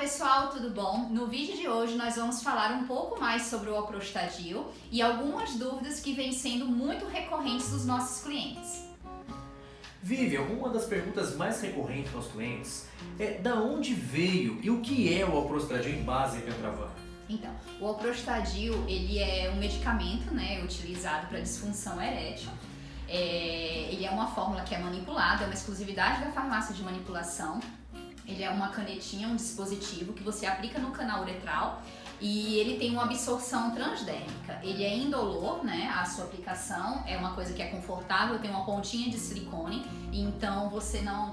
pessoal, tudo bom? No vídeo de hoje nós vamos falar um pouco mais sobre o Alprostadil e algumas dúvidas que vêm sendo muito recorrentes dos nossos clientes. Vivian, uma das perguntas mais recorrentes dos clientes é da onde veio e o que é o Alprostadil em base em Pentravan? Então, o Alprostadil, ele é um medicamento, utilizado para disfunção erétil. Ele é uma fórmula que é manipulada, é uma exclusividade da farmácia de manipulação. Ele é uma canetinha, um dispositivo que você aplica no canal uretral e ele tem uma absorção transdérmica. Ele é indolor, a sua aplicação é uma coisa que é confortável, tem uma pontinha de silicone, então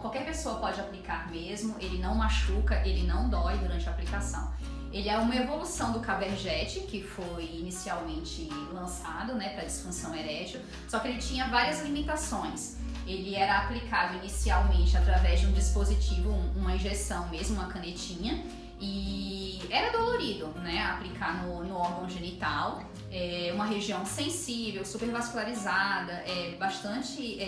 qualquer pessoa pode aplicar mesmo, ele não machuca, ele não dói durante a aplicação. Ele é uma evolução do Caberjet, que foi inicialmente lançado para disfunção erétil, só que ele tinha várias limitações. Ele era aplicado inicialmente através de um dispositivo, uma injeção mesmo, uma canetinha, e era dolorido, aplicar no órgão genital, uma região sensível, super vascularizada, bastante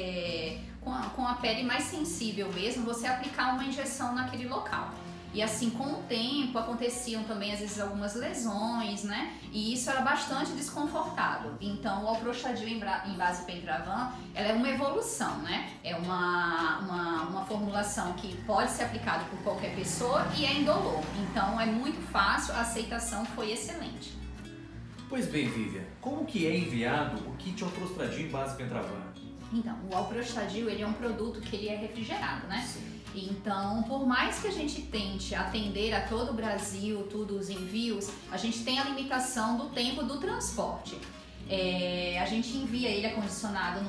com a pele mais sensível mesmo, você aplicar uma injeção naquele local. E assim, com o tempo, aconteciam também, às vezes, algumas lesões, E isso era bastante desconfortável. Então, o Alprostadil em base Pentravan, ela é uma evolução, É uma formulação que pode ser aplicada por qualquer pessoa e é indolor. Então, é muito fácil, a aceitação foi excelente. Pois bem, Vivian, como que é enviado o kit Alprostadil em base Pentravan? Então, o Alprostadil, ele é um produto que ele é refrigerado, Sim. Então, por mais que a gente tente atender a todo o Brasil, todos os envios, a gente tem a limitação do tempo do transporte. A gente envia ele acondicionado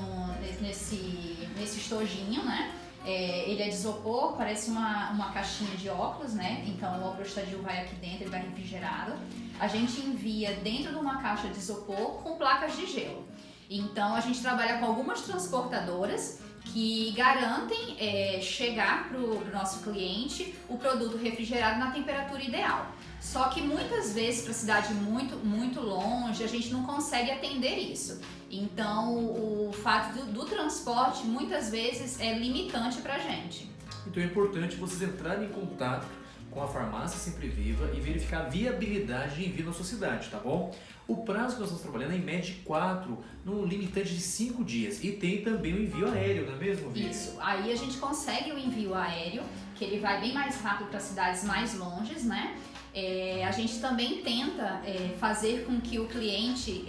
nesse estojinho, Ele é de isopor, parece uma caixinha de óculos, Então o Alprostadil vai aqui dentro, ele vai refrigerado. A gente envia dentro de uma caixa de isopor com placas de gelo. Então a gente trabalha com algumas transportadoras que garantem chegar para o nosso cliente o produto refrigerado na temperatura ideal. Só que muitas vezes, para cidade muito, muito longe, a gente não consegue atender isso. Então, o fato do transporte, muitas vezes, é limitante para a gente. Então é importante vocês entrarem em contato com a farmácia Sempre Viva e verificar a viabilidade de envio na sua cidade, tá bom? O prazo que nós estamos trabalhando é em média de 4, no limitante de 5 dias. E tem também o envio aéreo, não é mesmo, Vivian? Isso, aí a gente consegue o envio aéreo, que ele vai bem mais rápido para cidades mais longes, A gente também tenta fazer com que o cliente,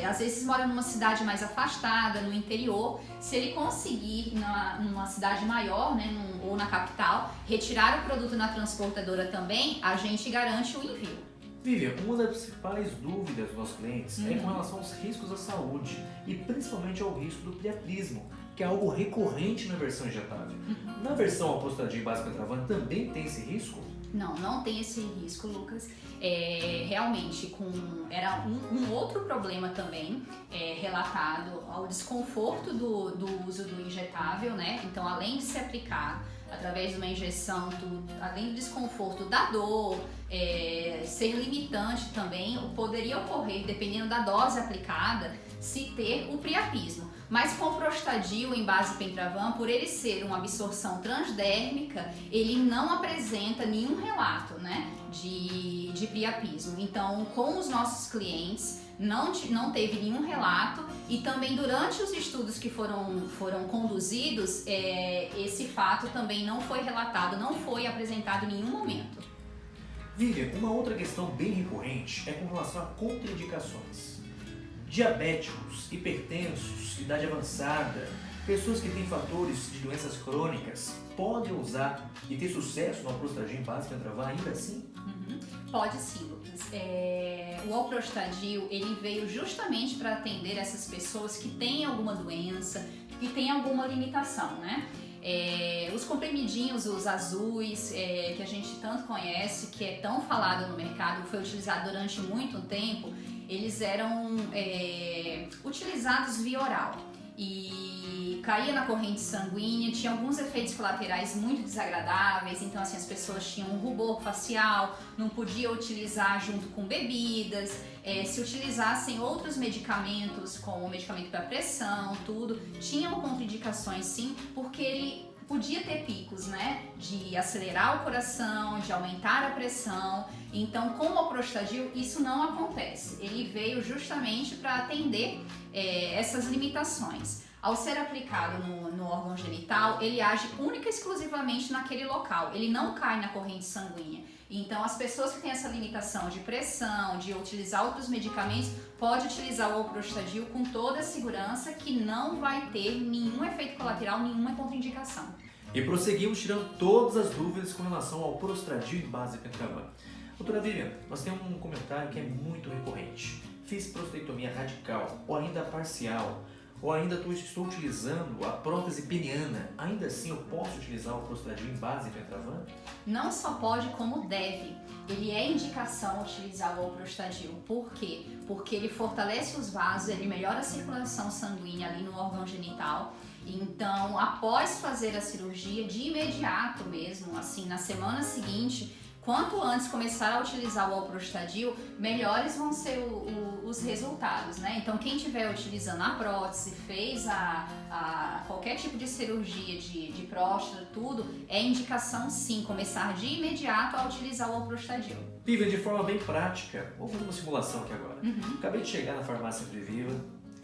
às vezes mora numa cidade mais afastada, no interior, se ele conseguir numa cidade maior, ou na capital, retirar o produto na transportadora também, a gente garante o envio. Vivian, uma das principais dúvidas dos nossos clientes é com relação aos riscos à saúde e principalmente ao risco do priapismo, que é algo recorrente na versão injetável. Na versão Alprostadil em base Pentravan também tem esse risco? Não tem esse risco, Lucas. Realmente, era um outro problema também relatado ao desconforto do uso do injetável, Então, além de se aplicar através de uma injeção, além do desconforto da dor, ser limitante também, poderia ocorrer, dependendo da dose aplicada, se ter o priapismo. Mas com o Alprostadil em base Pentravan, por ele ser uma absorção transdérmica, ele não apresenta nenhum relato, de priapismo. Então, com os nossos clientes, não teve nenhum relato e também durante os estudos que foram conduzidos, esse fato também não foi relatado, não foi apresentado em nenhum momento. Vivian, uma outra questão bem recorrente é com relação a contraindicações. Diabéticos, hipertensos, idade avançada, pessoas que têm fatores de doenças crônicas podem usar e ter sucesso no Alprostadil em base Pentravan ainda assim? Pode sim, Lucas. O Alprostadil, ele veio justamente para atender essas pessoas que têm alguma doença, que têm alguma limitação, Os comprimidinhos, os azuis, que a gente tanto conhece, que é tão falado no mercado, foi utilizado durante muito tempo, eles eram utilizados via oral e caía na corrente sanguínea, tinha alguns efeitos colaterais muito desagradáveis, então assim, as pessoas tinham um rubor facial, não podia utilizar junto com bebidas, se utilizassem outros medicamentos, como medicamento para pressão, tudo, tinham contraindicações sim, porque podia ter picos, né, de acelerar o coração, de aumentar a pressão. Então, com o Alprostadil, isso não acontece. Ele veio justamente para atender essas limitações. Ao ser aplicado no órgão genital, ele age única e exclusivamente naquele local. Ele não cai na corrente sanguínea. Então, as pessoas que têm essa limitação de pressão, de utilizar outros medicamentos, pode utilizar o Alprostadil com toda a segurança que não vai ter nenhum efeito colateral, nenhuma contraindicação. E prosseguimos tirando todas as dúvidas com relação ao Alprostadil em base Pentravan. Doutora Vivian, nós temos um comentário que é muito recorrente. Fiz prostatectomia radical ou ainda parcial, ou ainda estou utilizando a prótese peniana, ainda assim eu posso utilizar o Alprostadil em base Pentravan? Não só pode, como deve. Ele é indicação utilizar o Alprostadil. Por quê? Porque ele fortalece os vasos, ele melhora a circulação sanguínea ali no órgão genital. Então, após fazer a cirurgia, de imediato mesmo, assim, na semana seguinte, quanto antes começar a utilizar o Alprostadil, melhores vão ser os resultados, né? Então, quem estiver utilizando a prótese, fez qualquer tipo de cirurgia de próstata, tudo, é indicação sim, começar de imediato a utilizar o Alprostadil. Vivian, de forma bem prática, vamos fazer uma simulação aqui agora. Acabei de chegar na farmácia Previva,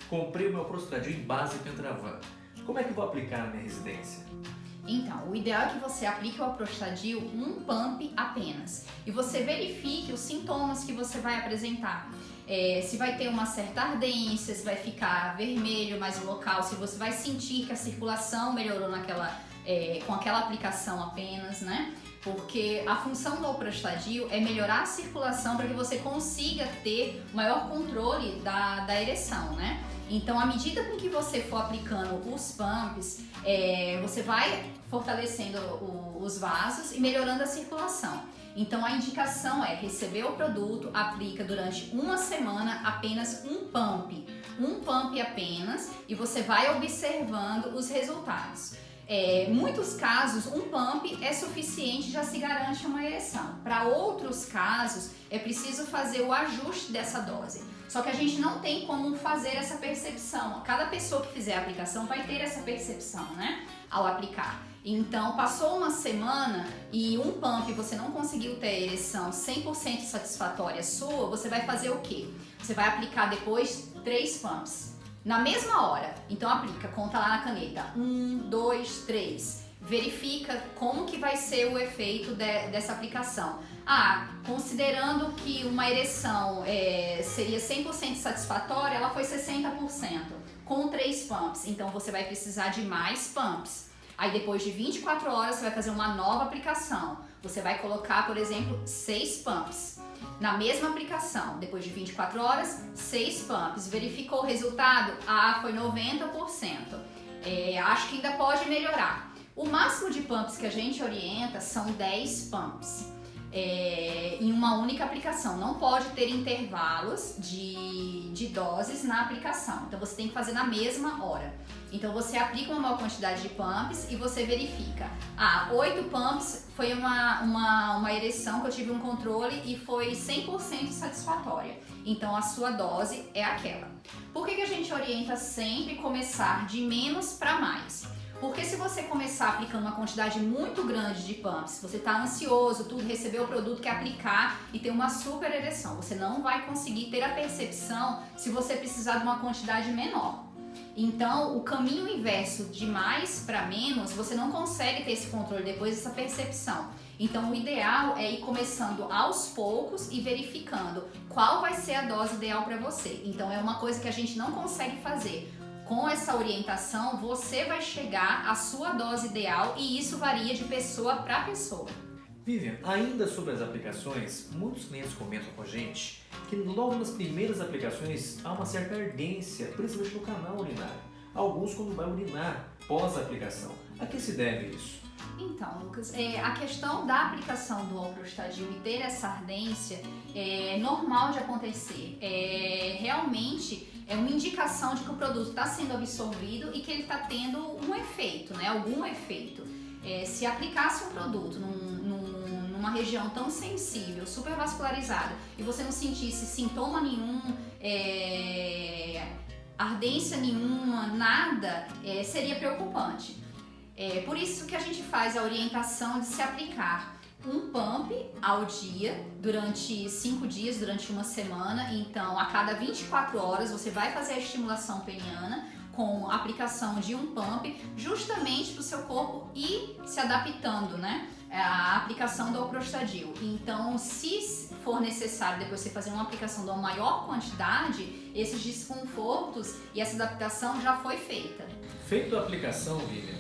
comprei o meu Alprostadil em base Pentravan. Como é que eu vou aplicar na minha residência? Então, o ideal é que você aplique o Alprostadil um pump apenas e você verifique os sintomas que você vai apresentar. Se vai ter uma certa ardência, se vai ficar vermelho mais o local, se você vai sentir que a circulação melhorou com aquela aplicação apenas, né? Porque a função do Alprostadil é melhorar a circulação para que você consiga ter maior controle da ereção, né? Então, à medida com que você for aplicando os pumps, você vai fortalecendo os vasos e melhorando a circulação. Então, a indicação é receber o produto, aplica durante uma semana apenas um pump apenas, e você vai observando os resultados. Muitos casos, um pump é suficiente, já se garante uma ereção. Para outros casos, é preciso fazer o ajuste dessa dose. Só que a gente não tem como fazer essa percepção. Cada pessoa que fizer a aplicação vai ter essa percepção, né? Ao aplicar. Então, passou uma semana e um pump você não conseguiu ter ereção 100% satisfatória sua, você vai fazer o quê? Você vai aplicar depois 3 pumps. Na mesma hora. Então aplica, conta lá na caneta. 1, 2, 3. Verifica como que vai ser o efeito dessa aplicação. Considerando que uma ereção seria 100% satisfatória, ela foi 60%, com 3 pumps. Então você vai precisar de mais pumps. Aí depois de 24 horas você vai fazer uma nova aplicação. Você vai colocar, por exemplo, 6 pumps. Na mesma aplicação, depois de 24 horas, 6 pumps. Verificou o resultado? Foi 90%. Acho que ainda pode melhorar. O máximo de pumps que a gente orienta são 10 pumps. Em uma única aplicação. Não pode ter intervalos de doses na aplicação. Então você tem que fazer na mesma hora. Então você aplica uma maior quantidade de pumps e você verifica. 8 pumps foi uma ereção que eu tive um controle e foi 100% satisfatória. Então a sua dose é aquela. Por que a gente orienta sempre começar de menos para mais? Porque se você começar aplicando uma quantidade muito grande de pumps, você está ansioso, recebeu o produto, quer aplicar e ter uma super ereção, você não vai conseguir ter a percepção se você precisar de uma quantidade menor. Então, o caminho inverso de mais para menos, você não consegue ter esse controle depois dessa percepção. Então, o ideal é ir começando aos poucos e verificando qual vai ser a dose ideal para você. Então, é uma coisa que a gente não consegue fazer. Com essa orientação, você vai chegar à sua dose ideal e isso varia de pessoa para pessoa. Vivian, ainda sobre as aplicações, muitos clientes comentam com a gente que logo nas primeiras aplicações há uma certa ardência, principalmente no canal urinário. Alguns quando vai urinar pós a aplicação. A que se deve isso? Então, Lucas, a questão da aplicação do Alprostadil e ter essa ardência é normal de acontecer. Realmente é uma indicação de que o produto está sendo absorvido e que ele está tendo um efeito, né? Algum efeito. Se aplicasse um produto numa região tão sensível, super vascularizada, e você não sentisse sintoma nenhum, ardência nenhuma, nada, seria preocupante. Por isso que a gente faz a orientação de se aplicar um pump ao dia durante 5 dias, durante uma semana. Então, a cada 24 horas você vai fazer a estimulação peniana com a aplicação de um pump, justamente para o seu corpo ir se adaptando, né? A aplicação do Alprostadil. Então, se for necessário depois você fazer uma aplicação de uma maior quantidade, esses desconfortos e essa adaptação já foi feita. Feito a aplicação, Vivian,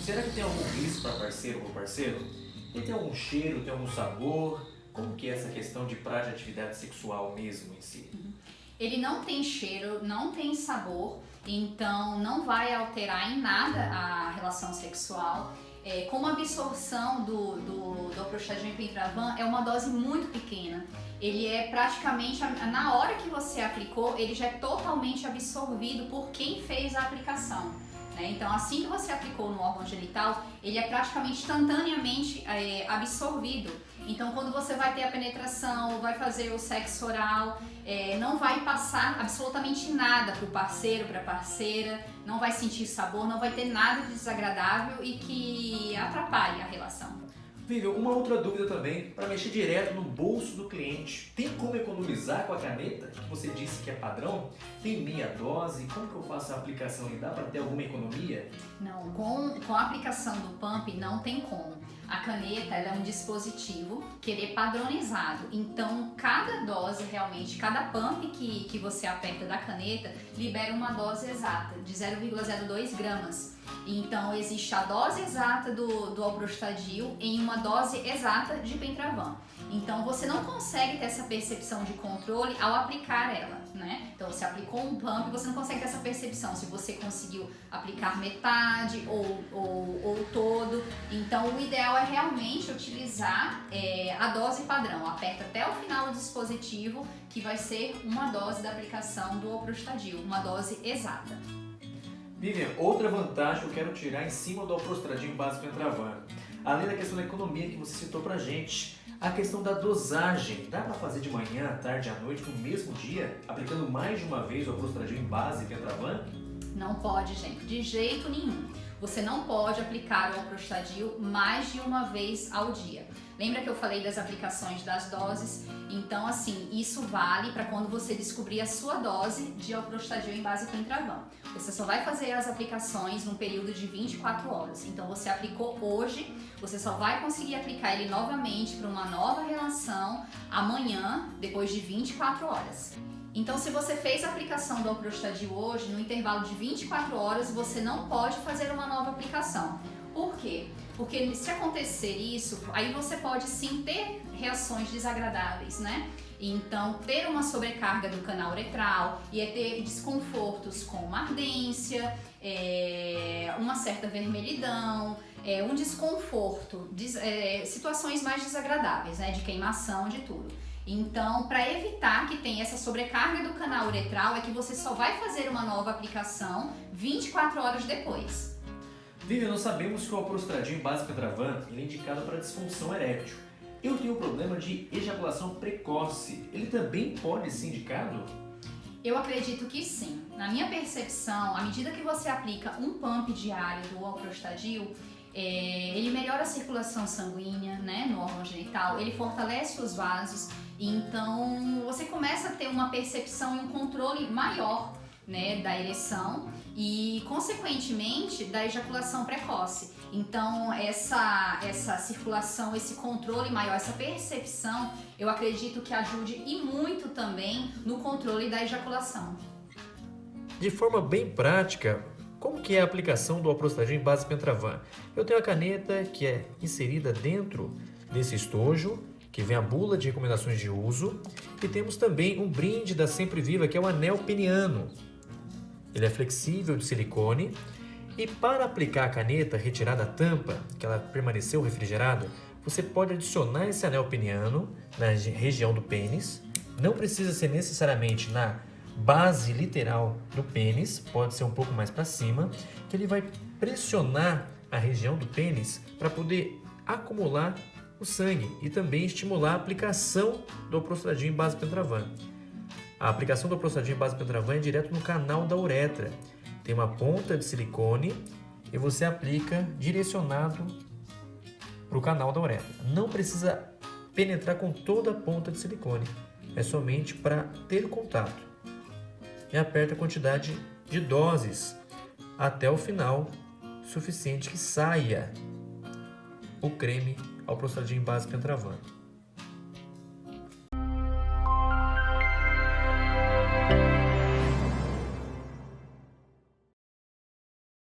será que tem algum risco para parceiro ou parceiro? Ele tem algum cheiro, tem algum sabor? Como que é essa questão de prática de atividade sexual mesmo em si? Ele não tem cheiro, não tem sabor, então não vai alterar em nada a relação sexual. Como a absorção do Alprostadil em Pentravan é uma dose muito pequena. Ele é praticamente, na hora que você aplicou, ele já é totalmente absorvido por quem fez a aplicação. Então, assim que você aplicou no órgão genital, ele é praticamente instantaneamente absorvido. Então, quando você vai ter a penetração, vai fazer o sexo oral, não vai passar absolutamente nada para o parceiro, para a parceira, não vai sentir sabor, não vai ter nada de desagradável e que atrapalhe a relação. Vivian, uma outra dúvida também, para mexer direto no bolso do cliente. Tem como economizar com a caneta, que você disse que é padrão? Tem meia dose? Como que eu faço a aplicação e dá para ter alguma economia? Não, com a aplicação do pump não tem como. A caneta ela é um dispositivo que ele é padronizado, então cada dose realmente, cada pump que você aperta da caneta libera uma dose exata de 0,02 gramas. Então existe a dose exata do Alprostadil em uma dose exata de Pentravan. Então você não consegue ter essa percepção de controle ao aplicar ela, né? Então você aplicou um pump, você não consegue ter essa percepção se você conseguiu aplicar metade ou todo. Então o ideal é realmente utilizar a dose padrão. Aperta até o final do dispositivo, que vai ser uma dose da aplicação do Alprostadil, uma dose exata. Vivian, outra vantagem que eu quero tirar em cima do Alprostadil em base Pentravan, além da questão da economia que você citou pra gente, a questão da dosagem. Dá para fazer de manhã, à tarde, à noite, no mesmo dia, aplicando mais de uma vez o Alprostadil em base Pentravan? Não pode, gente, de jeito nenhum. Você não pode aplicar o Alprostadil mais de uma vez ao dia. Lembra que eu falei das aplicações das doses? Então, assim, isso vale para quando você descobrir a sua dose de Alprostadil em base Pentravan. Você só vai fazer as aplicações num período de 24 horas. Então, você aplicou hoje, você só vai conseguir aplicar ele novamente para uma nova relação amanhã, depois de 24 horas. Então, se você fez a aplicação do Alprostadil hoje, no intervalo de 24 horas, você não pode fazer uma nova aplicação. Por quê? Porque se acontecer isso, aí você pode sim ter reações desagradáveis, né? Então, ter uma sobrecarga do canal uretral e ter desconfortos como ardência, uma certa vermelhidão, um desconforto, situações mais desagradáveis, né? De queimação, de tudo. Então, para evitar que tenha essa sobrecarga do canal uretral, é que você só vai fazer uma nova aplicação 24 horas depois. Vivian, nós sabemos que o Alprostadil em base Pentravan ele é indicado para disfunção erétil. Eu tenho um problema de ejaculação precoce. Ele também pode ser indicado? Eu acredito que sim. Na minha percepção, à medida que você aplica um pump diário do Alprostadil, ele melhora a circulação sanguínea, né, no órgão genital, ele fortalece os vasos, então você começa a ter uma percepção e um controle maior, né, da ereção e, consequentemente, da ejaculação precoce. Então, essa circulação, esse controle maior, essa percepção, eu acredito que ajude e muito também no controle da ejaculação. De forma bem prática, como que é a aplicação do Alprostadil em base Pentravan? Eu tenho a caneta que é inserida dentro desse estojo, que vem a bula de recomendações de uso, e temos também um brinde da Sempre Viva, que é o anel peniano. Ele é flexível, de silicone, e para aplicar a caneta, retirar da tampa, que ela permaneceu refrigerada, você pode adicionar esse anel peniano na região do pênis. Não precisa ser necessariamente na base literal do pênis, pode ser um pouco mais para cima, que ele vai pressionar a região do pênis para poder acumular o sangue e também estimular a aplicação do Alprostadil em base Pentravan. A aplicação do Alprostadil em base Pentravan é direto no canal da uretra. Tem uma ponta de silicone e você aplica direcionado para o canal da uretra. Não precisa penetrar com toda a ponta de silicone, é somente para ter contato. E aperta a quantidade de doses até o final, suficiente que saia o creme ao Prostagem básico entravano.